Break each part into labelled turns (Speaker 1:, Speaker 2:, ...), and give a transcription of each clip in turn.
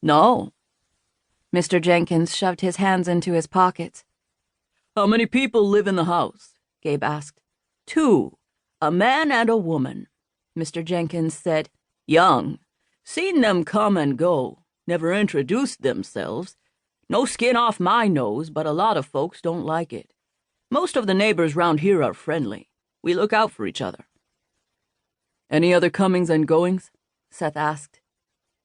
Speaker 1: No. Mr. Jenkins shoved his hands into his pockets. How many people live in the house? Gabe asked. 2. A man and a woman. Mr. Jenkins said. Young. Seen them come and go. Never introduced themselves. No skin off my nose, but a lot of folks don't like it. Most of the neighbors round here are friendly. We look out for each other. Any other comings and goings? Seth asked.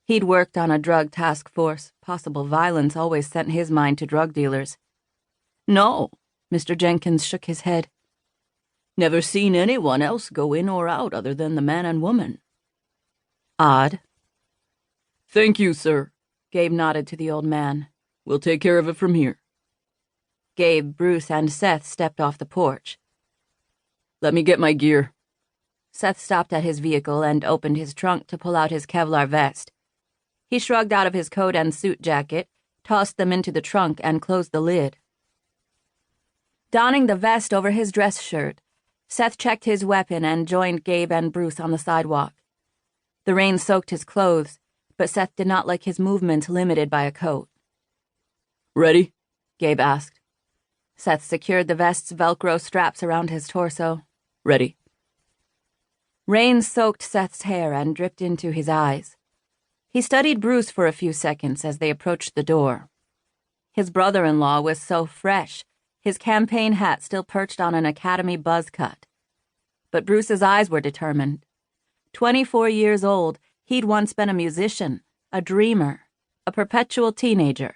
Speaker 1: He'd worked on a drug task force. Possible violence always sent his mind to drug dealers. No, Mr. Jenkins shook his head. Never seen anyone else go in or out other than the man and woman. Odd. Thank you, sir. Gabe nodded to the old man. We'll take care of it from here. Gabe, Bruce, and Seth stepped off the porch. Let me get my gear. Seth stopped at his vehicle and opened his trunk to pull out his Kevlar vest. He shrugged out of his coat and suit jacket, tossed them into the trunk, and closed the lid. Donning the vest over his dress shirt, Seth checked his weapon and joined Gabe and Bruce on the sidewalk. The rain soaked his clothes, but Seth did not like his movement limited by a coat. Ready? Gabe asked. Seth secured the vest's Velcro straps around his torso. Ready. Rain soaked Seth's hair and dripped into his eyes. He studied Bruce for a few seconds as they approached the door. His brother-in-law was so fresh, his campaign hat still perched on an Academy buzz cut. But Bruce's eyes were determined. 24 years old, he'd once been a musician, a dreamer, a perpetual teenager.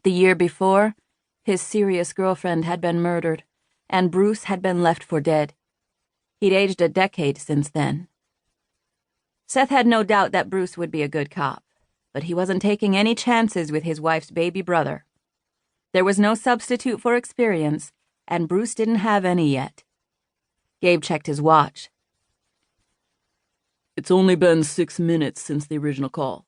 Speaker 1: The year before, his serious girlfriend had been murdered, and Bruce had been left for dead. He'd aged a decade since then. Seth had no doubt that Bruce would be a good cop, but he wasn't taking any chances with his wife's baby brother. There was no substitute for experience, and Bruce didn't have any yet. Gabe checked his watch. It's only been 6 minutes since the original call.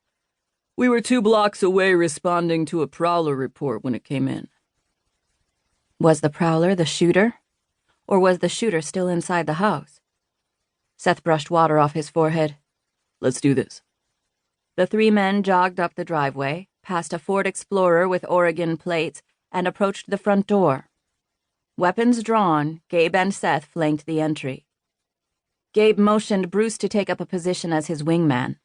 Speaker 1: We were 2 blocks away responding to a prowler report when it came in. Was the prowler the shooter? Or was the shooter still inside the house? Seth brushed water off his forehead. Let's do this. The 3 men jogged up the driveway, past a Ford Explorer with Oregon plates, and approached the front door. Weapons drawn, Gabe and Seth flanked the entry. Gabe motioned Bruce to take up a position as his wingman.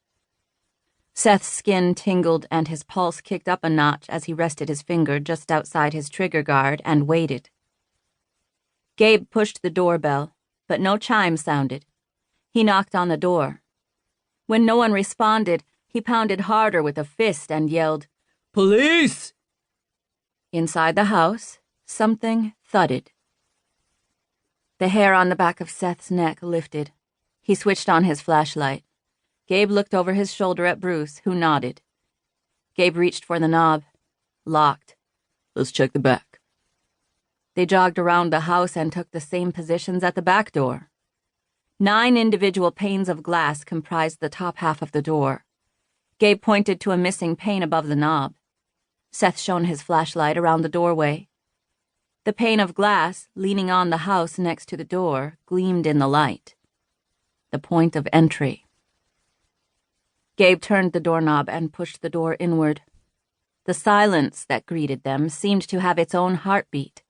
Speaker 1: Seth's skin tingled and his pulse kicked up a notch as he rested his finger just outside his trigger guard and waited. Gabe pushed the doorbell, but no chime sounded. He knocked on the door. When no one responded, he pounded harder with a fist and yelled, "Police!" Inside the house, something thudded. The hair on the back of Seth's neck lifted. He switched on his flashlight. Gabe looked over his shoulder at Bruce, who nodded. Gabe reached for the knob. Locked. Let's check the back. They jogged around the house and took the same positions at the back door. 9 individual panes of glass comprised the top half of the door. Gabe pointed to a missing pane above the knob. Seth shone his flashlight around the doorway. The pane of glass, leaning on the house next to the door, gleamed in the light. The point of entry. Gabe turned the doorknob and pushed the door inward. The silence that greeted them seemed to have its own heartbeat.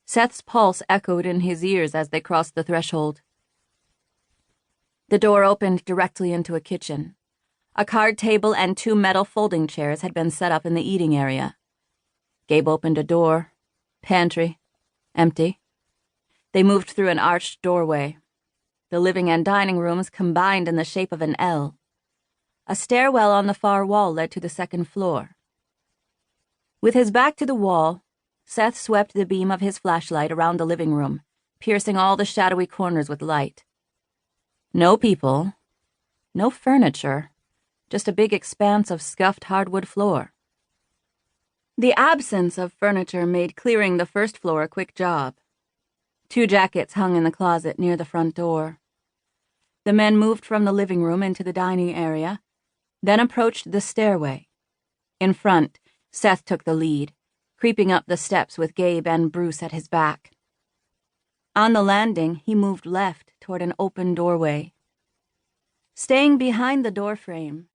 Speaker 1: Seth's pulse echoed in his ears as they crossed the threshold. The door opened directly into a kitchen. A card table and 2 metal folding chairs had been set up in the eating area. Gabe opened a door. Pantry. Empty. They moved through an arched doorway. The living and dining rooms combined in the shape of an L. A stairwell on the far wall led to the second floor. With his back to the wall, Seth swept the beam of his flashlight around the living room, piercing all the shadowy corners with light. No people. No furniture. Just a big expanse of scuffed hardwood floor. The absence of furniture made clearing the first floor a quick job. 2 jackets hung in the closet near the front door. The men moved from the living room into the dining area, then approached the stairway. In front, Seth took the lead, creeping up the steps with Gabe and Bruce at his back. On the landing, he moved left toward an open doorway. Staying behind the doorframe,